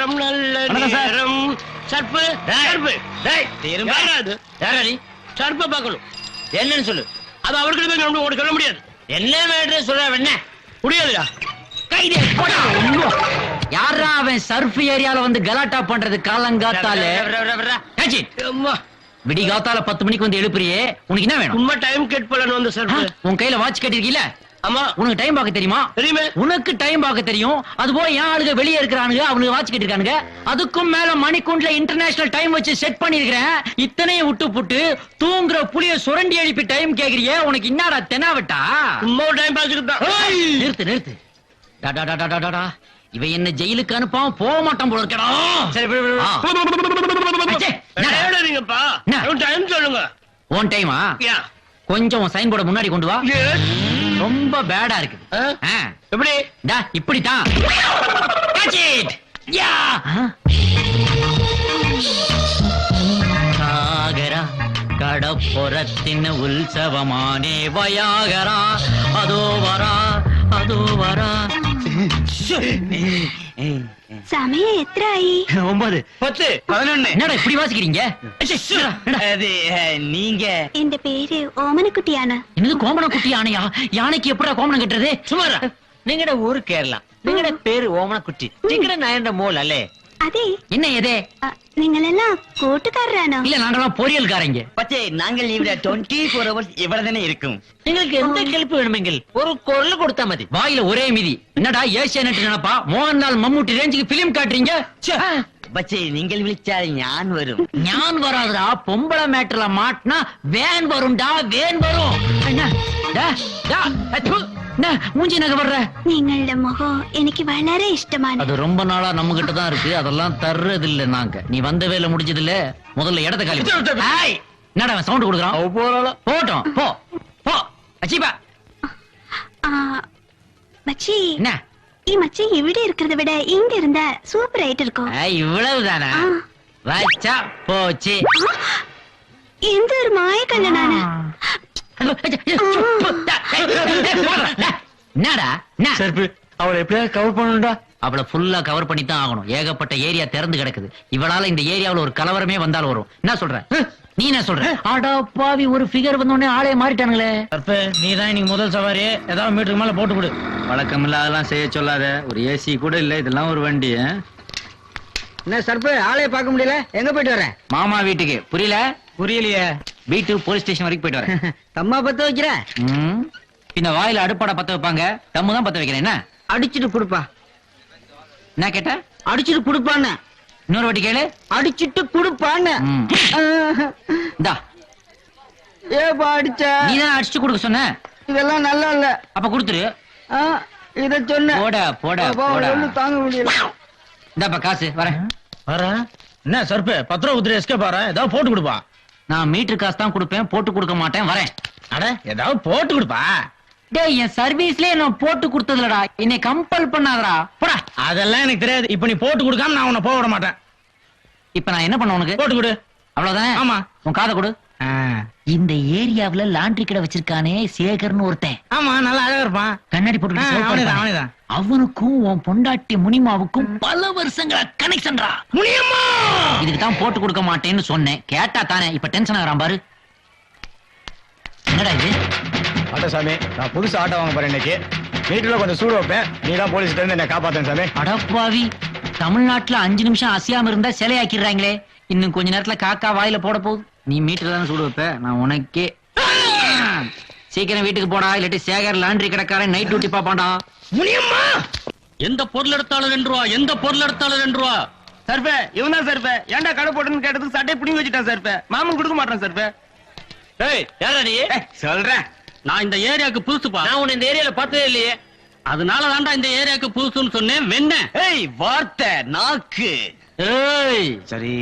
ஆட்டம் நல்ல நேரம். சர்ப்பு சர்ப்ப பார்க்கணும். என்னன்னு சொல்லு. அது அவர்கிட்ட சொல்ல முடியாது. என்ன வேணும் சொல்ற என்ன முடியாதுடா. யாரா அவன் சர்ஃப் ஏரியால வந்து கலாட்டா பண்றது காலங்காத்தாலே விடி காத்தால 10 மணிக்கு வந்து எழுப்புறியே, உனக்கு என்ன வேணும்? சும்மா டைம் கேட் பண்ணணும் வந்து சார். உன் கையில வாட்ச் கட்டிருக்கீல? ஆமா. உனக்கு டைம் பார்க்க தெரியுமா? தெரியுமே. உனக்கு டைம் பார்க்க தெரியும், அது போல ஏன் ஆளுங்க வெளியே இருக்கிறானுங்க, அவனுக்கு வாட்ச் கட்டிருக்கானுங்க. அதுக்கும் மேல மணிக்கூண்ட்ல இன்டர்நேஷனல் டைம் வச்சு செட் பண்ணிருக்கிறேன். இத்தனையும் விட்டு புட்டு தூங்குற புளிய சுரண்டி எழுப்பி டைம் கேக்குறியே, உனக்கு என்னடா தெனாவட்டா? சும்மா டைம் பாஸ். நிறுத்து நிறுத்து. இவன் என்ன ஜெயிலுக்கு அனுப்பாம போக மாட்டான் போல இருக்கடா. சொல்லுங்க. ஓன் டைமா? கொஞ்சம் சைன் போர்ட முன்னாடி கொண்டு வா. ரொம்ப பேடா இருக்கு. எப்படி? இப்படித்தான். சாகரா கடப்புறத்தின் உற்சவமானே வயாகரா, அதோ வரா அதோ வரா. சமயம் எத்தனை? 9 10 11. என்னடா இப்படி வாசிக்கிறீங்க? அது நீங்க என் பேரு ஓமனக்குட்டி யானை. என்னது கோமண குட்டி யானையா? யானைக்கு எப்படா கோமணம் கட்டுறது? சுமாரா നിങ്ങളുടെ ഊര് കേരള, നിങ്ങളുടെ പേര് ഓമനക്കുട്ടി, നിങ്ങളുടെ നായന്റെ മോൾ അല്ലേ? അതെ. என்ன எதே? നിങ്ങളെല്ലാം കൂട്ടുകാരാണോ? இல்ல நாங்கெல்லாம் பொரியல்காரங்க. പക്ഷേ ഞങ്ങൾ ഇവിടെ 24 hours ഇവിടെ തന്നെ இருக்கும். നിങ്ങൾക്ക് എന്ത് ഹെൽപ്പ് വേണമെങ്കിൽ ഒരു കോൾ കൊടുത്താൽ മതി. வாயில ஒரே மிதி. என்னடா ஏசியானெட் நினைப்பா? மோகன்லால் மம்முட்டி ரேஞ்சுக்கு பிலிம் காட்டுறீங்க. പക്ഷേ നിങ്ങൾ വിളിച്ചാൽ ഞാൻ വരും. ஞான் வராதுடா. பொம்பளை மேட்டர்ல மாட்டினா வேன் வரும்டா, வேன் வரும். என்ன மூஞ்சி நகை வர்ற? നിങ്ങളുടെ മുഖം എനിക്ക് വളരെ ഇഷ്ടമാണ്. அது ரொம்ப நாளா நம்ம கிட்ட தான் இருக்கு, அதெல்லாம் தர்றது இல்ல நாங்க. நீ வந்த வேலை முடிஞ்சது இல்ல, முதல்ல இடத்த காலி. என்னடா சவுண்ட் கொடுக்குறான்? போட்டோம் போ போ. அச்சிப்பா மச்சி, என்ன ഈ മച്ചി ഇവിടെ இருக்கிறத விட இங்க இருந்தா சூப்பர் ஆயிட்டு இருக்கும். இவ்வளவுதானா? வச்சா போச்சு. எந்த ஒரு மாய கல்லனான. என்னடா அவளை எப்படியா கவர் பண்ணணும்டா? அவளை ஃபுல்லா கவர் பண்ணி தான் ஆகணும். ஏகப்பட்ட ஏரியா திறந்து கிடக்குது. இவளால இந்த ஏரியாவுல ஒரு கலவரமே வந்தாலும் வரும். என்ன சொல்ற நீ? என்ன சொல்ற? ஆடா பாவி, ஒரு ஃபிகர் வந்த உடனே ஆளே மாறிட்டானுங்களே. நீ தான் இன்னைக்கு முதல் சவாரி. ஏதாவது மீட்டருக்கு மேல போட்டு கொடு. வழக்கம் இல்லாதெல்லாம் செய்ய சொல்லாத. ஒரு ஏசி கூட இல்ல, இதெல்லாம் ஒரு வண்டி. என்ன சர்ப்பு, ஆளே பார்க்க முடியல, எங்க போயிட்டு வரேன்? மாமா வீட்டுக்கு. புரியல? புரியலையே. வீட்டு போலீஸ் ஸ்டேஷன் வரைக்கும் போயிட்டு வரேன். தம்மா பத்த வைக்கிற? இந்த வாயில அடுப்பாட பத்த வைப்பாங்க, தம்மு தான் பத்த வைக்கிறேன். என்ன அடிச்சுட்டு குடுப்பா. என்ன கேட்ட? அடிச்சுட்டு குடுப்பான்னு. இன்னொரு வாட்டி கேளு. அடிச்சுட்டு குடுப்பான்னு. இந்தா. ஏப்பா அடிச்ச? நீதான் அடிச்சு கொடுக்க சொன்ன. இதெல்லாம் நல்லா இல்ல. அப்ப கொடுத்துரு. இத சொன்ன. போட போட போட. தாங்க முடியல. இந்தாப்பா காசு. வரேன். என்ன சர்ப்பு, 10 ரூபா உதிரி எஸ்கே பாரு. ஏதாவது போட்டு கொடுப்பா. நான் மீட்டர் காசு தான் கொடுப்பேன், போட்டு கொடுக்க மாட்டேன். வரேன். அட ஏதாவது போட்டு கொடுப்பா. டேய், என் சர்வீஸ்லயே நான் போட்டு கொடுத்ததுலடா, என்னை கம்பல் பண்ணாதடா. போடா. அதெல்லாம் எனக்கு தெரியாது. இப்ப நீ போட்டு கொடுக்காம நான் உன்னை போக விட மாட்டேன். இப்ப நான் என்ன பண்ண உனக்கு? போட்டு கொடு. அவ்வளவுதானே? ஆமா. உன் காதை கொடு. இந்த ஏரியாவுல லாண்டரி கடை வச்சிருக்கானே சேகர்னு ஒருத்தன். ஆமா, நல்லா அழகா இருப்பான். கண்ணாடி போட்டு. அவனுக்கும் உன் பொண்டாட்டி முனிமாவுக்கும் பல வருஷங்களா கனெக்ஷன்டா. முனியம்மா, இதுக்கு தான் போட்டு கொடுக்க மாட்டேன்னு சொன்னேன். கேட்டா தானே இப்ப டென்ஷன் ஆகுறான் பாரு. என்னடா இது? ஆட்டோ சாமி, நான் புதுசு ஆட்டோ வாங்க போறேன் இன்னைக்கு. வீட்டுல கொஞ்சம் சூடு வைப்பேன். நீ தான் போலீஸ்ல இருந்து என்ன காப்பாத்தேன் சாமி. அடப்பாவி, தமிழ்நாட்டுல 5 நிமிஷம் அசையாம இருந்தா சிலையாக்கிடுறாங்களே. இன்னும் கொஞ்ச நேரத்துல காக்கா வாயில போட போகுது. நீ மீட்டர் தானே சூடு வைப்ப, நான் உனக்கே. சீக்கிரம் வீட்டுக்கு போடா, இல்லாட்டி சேகர் லாண்டரி கடைக்காரன் நைட் டியூட்டி பாப்பாண்டா. முனியம்மா, எந்த பொருள் எடுத்தாலும் 2 ரூபா, எந்த பொருள் எடுத்தாலும் 2 ரூபா. சர்பே, இவன் தான் சர்பே. ஏன்டா கடை போட்டுன்னு கேட்டதுக்கு சட்டை பிடிங்கி வச்சுட்டான் சர்பே. மாமன் கொடுக்க மாட்டான் சர்பே. ஏய், யாரா நீ? சொல்றேன், நான் இந்த ஏரியாவுக்கு புதுசுப்பா. நான் உன்னை இந்த ஏரியால பார்த்ததே இல்லையே. அதனால தான்டா இந்த ஏரியாவுக்கு புதுசுன்னு சொன்னேன். வெண்ண ஏய், வார்த்தை நாக்கு. ஏய், சரி.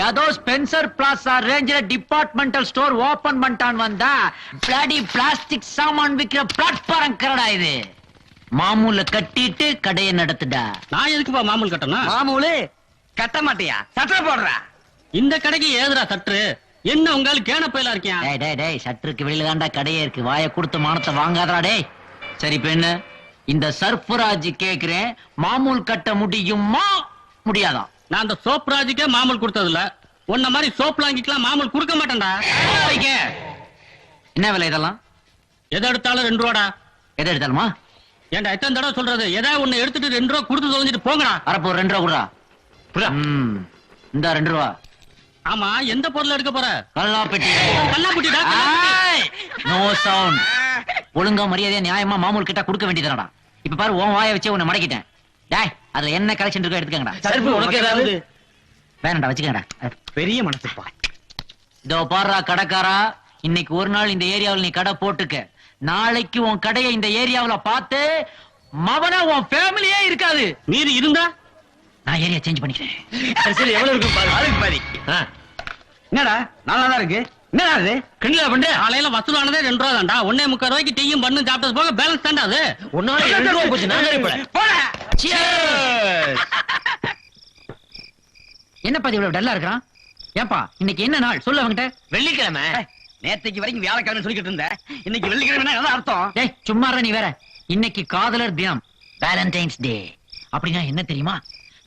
யாதோ ஸ்பென்சர் பிளாசா ரேஞ்சில டிபார்ட்மெண்டல் ஸ்டோர் ஓபன் பண்ணிட்டான் வந்தா பிளாடி பிளாஸ்டிக் சாமான் விக்கிற பிளாட்ஃபார்ம் கரடா இது. மாமூல கட்டிட்டு கடையை நடத்துடா. நான் எதுக்குப்பா மாமூல் கட்டணும்? மாமூலு கட்ட மாட்டியா? சட்டை போடுறா. இந்த கடைக்கு ஏதுடா சற்று? என்ன உங்கால கேன பயிலா இருக்கியா? டேய் டேய் டேய், சட்டருக்கு வெளியில தான்டா கடையே இருக்கு. வாயை கொடுத்து மானத்தை வாங்காதடா டேய். சரி பெண்ணு, இந்த சர்ஃபராஜ் கேக்குறேன், மாமூல் கட்ட முடியுமா? முடியாதா? நான் அந்த சோப் ராஜுக்கே மாமூல் கொடுத்ததில்ல. உன்ன மாதிரி சோப் லாங்கிக்கலாம் மாமூல் கொடுக்க மாட்டேன்டா. என்ன விலை இதெல்லாம்? எதை எடுத்தாலும் 2 ரூபாடா. எதை எடுத்தாலுமா? ஏன்டா எத்தனை தடவை சொல்றது? ஏதாவது ஒண்ணு எடுத்துட்டு 2 ரூபா கொடுத்து தொலைஞ்சிட்டு போங்கடா. வரப்போ 2 ரூபா குடுறா. இந்த 2 ரூபா. ஆமா, எந்த பொருள் எடுக்க போற? கல்லாப்பெட்டி. கல்லாப்பட்டிடா. No sound. ஒழுங்கா மரியாதையா நியாயமா மாமூல் கிட்ட கொடுக்க வேண்டியதுடா. இப்ப பாரு, உன் வாயை வச்சே உன்னை மடக்கிட்டேன். டேய், அதுல என்ன கலெக்ஷன் இருக்கோ எடுத்துக்கங்கடா. சர்ப்பு உனக்கு ஏதாவது? வேணாம்டா, வச்சுக்கங்கடா. பெரிய மனசுப்பா. இதோ பாருடா கடைக்காரா, இன்னைக்கு ஒரு நாள் இந்த ஏரியாவுல நீ கடை போட்டுக்க. நாளைக்கு உன் கடையை இந்த ஏரியாவுல பார்த்து மவனா உன் ஃபேமிலியே இருக்காது. மீறி இருந்தா நான் ஏரியா சேஞ்ச் பண்ணிக்கிறேன். சரி, எவ்வளவு இருக்கும் பாரு. ஆளுக்கு பாதி. என்னடா நல்லா தான் இருக்கு. என்னடா அது கிண்டலா பண்ற? காலையில வசூலானதே 2 ரூபா தான்டா. 1.25 ரூபாய்க்கு டீயும் பண்ணு சாப்பிட்டது போக பேலன்ஸ் தான்டா அது. ஒன்னால 2 ரூபா போச்சு. நான் கறிப்பட போடா. என்னப்பா இது இவ்வளவு டல்லா இருக்கான்? ஏப்பா இன்னைக்கு என்ன நாள் சொல்லு அவங்கிட்ட. வெள்ளிக்கிழமை. நேத்தைக்கு வரைக்கும் வியாழக்கிழமை சொல்லிக்கிட்டு இருந்த. இன்னைக்கு வெள்ளிக்கிழமை என்ன அர்த்தம்? டேய் சும்மா நீ வேற. இன்னைக்கு காதலர் தினம், வேலண்டைன்ஸ் டே. அப்படின்னா என்ன தெரியுமா?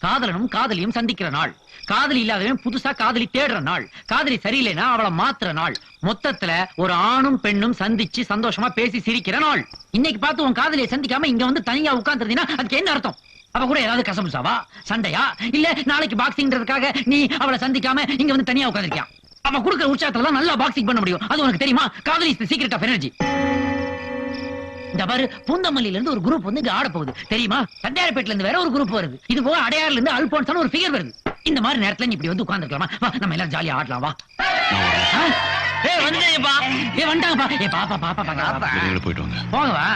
காதலனும் காதலியும் சந்திக்கிற நாள். காதலி இல்லாதவன் புதுசா காதலி தேடுற நாள். காதலி சரியில்லைன்னா அவளை மாத்துற நாள். மொத்தத்துல ஒரு ஆணும் பெண்ணும் சந்திச்சு சந்தோஷமா பேசி சிரிக்கிற நாள். இன்னைக்கு பார்த்து உன் காதலியை சந்திக்காம இங்க வந்து தனியா உட்கார்ந்துருந்தீங்கன்னா அதுக்கு என்ன அர்த்தம்? அவ கூட ஏதாவது கசமுசாவா, சண்டையா, இல்ல நாளைக்கு பாக்ஸிங்ன்றதுக்காக நீ அவளை சந்திக்காம இங்க வந்து தனியா உட்கார்ந்திருக்கியா? அவ கொடுக்குற உற்சாகத்துல தான் நல்லா பாக்ஸிங் பண்ண முடியும். அது உனக்கு தெரியுமா? காதலி is the secret of energy. இந்த பாரு, பூந்தமல்லியில இருந்து ஒரு குரூப் வந்து இங்க ஆட போகுது தெரியுமா? தண்டையார்பேட்ல இருந்து வேற ஒரு குரூப் வருது. இது போக அடையாறுல இருந்து அல்போன்ஸான ஒரு ஃபிகர் வருது. இந்த மாதிரி நேரத்துல நீ இப்படி வந்து உட்கார்ந்துக்கலாமா? வா, நம்ம எல்லாரும் ஜாலியா ஆடலாம். வா. வந்துப்பா. வந்துட்டாங்கப்பா. பாப்பா பாப்பா பாப்பா போயிட்டு வாங்க. போங்க வா.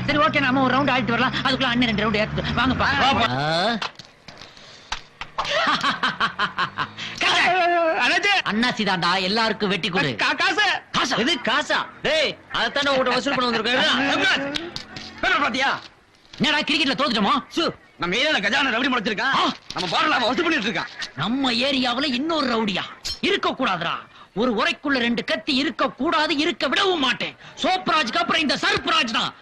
சரி ஓகே, நாம ஒரு ரவுண்ட் ஆடிட்டு வரலாம். அதுக்குள்ள அண்ணன் 2 ரவுண்ட் ஏத்து வாங்கப்பா. அண்ணா சீதாண்டா, எல்லாருக்கும் வெட்டி கொடு. காசு காசா? இது காசா? டேய், அதத்தானே உன்கிட்ட வசூல் பண்ண வந்திருக்கேன். பாத்தியா? என்னடா கிரிக்கெட்ல தோத்துட்டோமா? நம்ம ஏரியால கஜான ரவுடி முளைச்சிருக்கான். நம்ம பாடல வசூல் பண்ணிட்டு இருக்கான். நம்ம ஏரியாவுல இன்னொரு ரவுடியா? இருக்க கூடாதுடா. ஒரு உரைக்குள்ள 2 கத்தி இருக்க கூடாது. இருக்க விடவும் மாட்டேன். சோப்ராஜ்க்கு அப்புறம் இந்த சர்ப்ராஜ் தான்.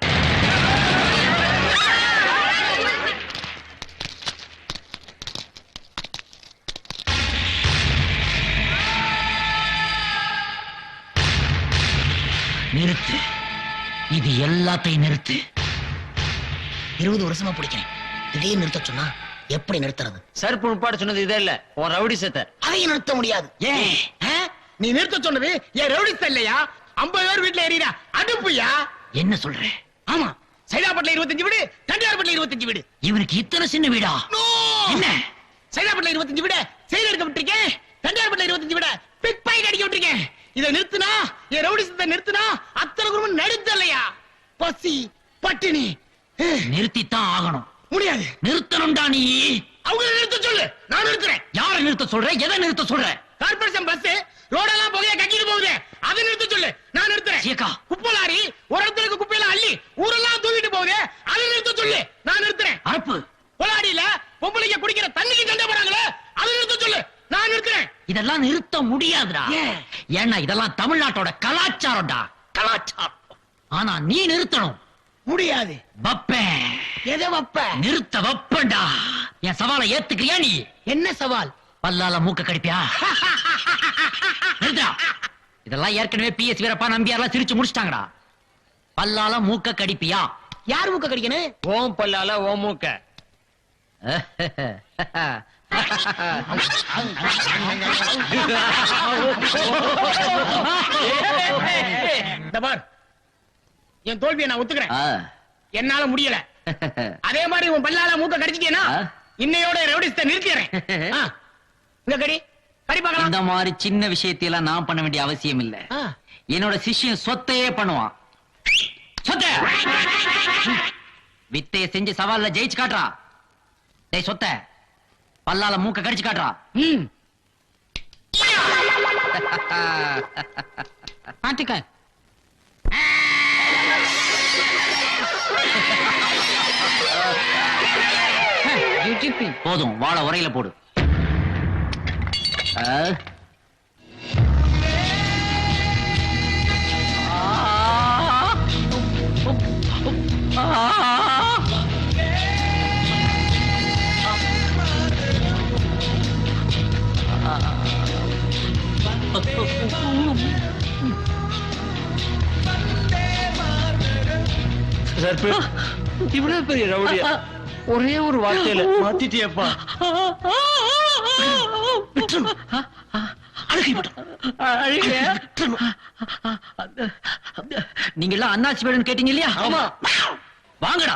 நிறுத்து. இது எல்லாத்தையும் நிறுத்து. 20 வருஷமா பிடிக்கிறேன். திடீர்னு நிறுத்த சொன்னா எப்படி நிறுத்துறது? சர்ப்பு உட்பாடு சொன்னது இதே இல்ல, உன் ரவுடி சேத்த. அதையும் நிறுத்த முடியாது. ஏன்? நீ நிறுத்த சொன்னது என் ரவுடிஸ் இல்லையா? 50 பேர் வீட்டுல ஏறியா அடுப்புயா? என்ன சொல்ற? ஆமா, சைதாப்பட்டில 25 வீடு, தண்டியார்பட்டில 25 வீடு. இவனுக்கு இத்தனை சின்ன வீடா? என்ன? சைதாப்பட்டில 25 வீடு செயல் எடுக்க விட்டுருக்கேன். தண்டியார்பட்டில 25 வீடு பிக் பாக்கெட் அடிக்க விட்டுருக்கேன். இதை நிறுத்தினா, என் ரவுடிசத்தை நிறுத்தினா அத்தனை குடும்பம் நடுத்த இல்லையா? பசி பட்டினி நிறுத்தித்தான் ஆகணும். முடியாது. நிறுத்தணும்டா நீ. அவங்க நிறுத்த சொல்லு, நான் நிறுத்துறேன். யாரை நிறுத்த சொல்ற? எதை நிறுத்த சொல்ற? கார்பரேஷன் பஸ் ரோடெல்லாம் புகைய கட்டிட்டு போகுது, அதை நிறுத்த சொல்லு, நான் நிறுத்துறேன். சீக்கா. குப்பை லாரி ஒரு இடத்துல குப்பையெல்லாம் அள்ளி ஊரெல்லாம் தூக்கிட்டு போகுது, அதை நிறுத்த சொல்லு, நான் நிறுத்துறேன். அரப்பு. கொலாடியில பொம்பளைங்க குடிக்கிற தண்ணிக்கு சண்டை போறாங்களே, அதை நிறுத்த சொல்லு, நான் நிறுத்துறேன். இதெல்லாம் நிறுத்த முடியாதுடா. ஏன்னா இதெல்லாம் தமிழ்நாட்டோட கலாச்சாரம்டா. கலாச்சாரம். ஆனா நீ நிறுத்தணும். முடியாது. வப்பேன். எதை வப்ப? நிறுத்த வப்பண்டா. என் சவாலை ஏத்துக்கிறியா நீ? என்ன சவால்? பல்லால மூக்க கடிப்பியா? நிறுத்தா. இதெல்லாம் ஏற்கனவே PS வீரப்பா நம்பியாரெல்லாம் சிரிச்சு முடிச்சிட்டாங்கடா. பல்லால மூக்க கடிப்பியா? யார் மூக்க கடிக்கணும்? ஓம் பல்லால ஓ மூக்க. இந்த பார், என் தோல்வியை நான் ஒத்துக்கிறேன். என்னால முடியல. அதே மாதிரி உன் பல்லால மூக்க கடிச்சிட்டேனா இன்னையோட ரவுடிஸ்ட நிறுத்திடுறேன். இங்க கடி கடி பார்க்கலாம். இந்த மாதிரி சின்ன விஷயத்தையெல்லாம் நான் பண்ண வேண்டிய அவசியம் இல்ல. என்னோட சிஷ்யன் சொத்தையே பண்ணுவான். சொத்த வித்தைய செஞ்சு சவால்ல ஜெயிச்சு காட்டுறா. டேய் சொத்த, பல்லால மூக்க கடிச்சு காட்டுறா. பாத்துக்க. போதும், வாழ உரையில போடு. இவ்வளவு பெரிய ரவுடியா ஒரே ஒரு வார்த்தையில மாத்திட்டியப்பா. நீங்க எல்லாம் அண்ணாச்சி வேணும்னு கேட்டீங்க இல்லையா? ஆமா. வாங்கடா.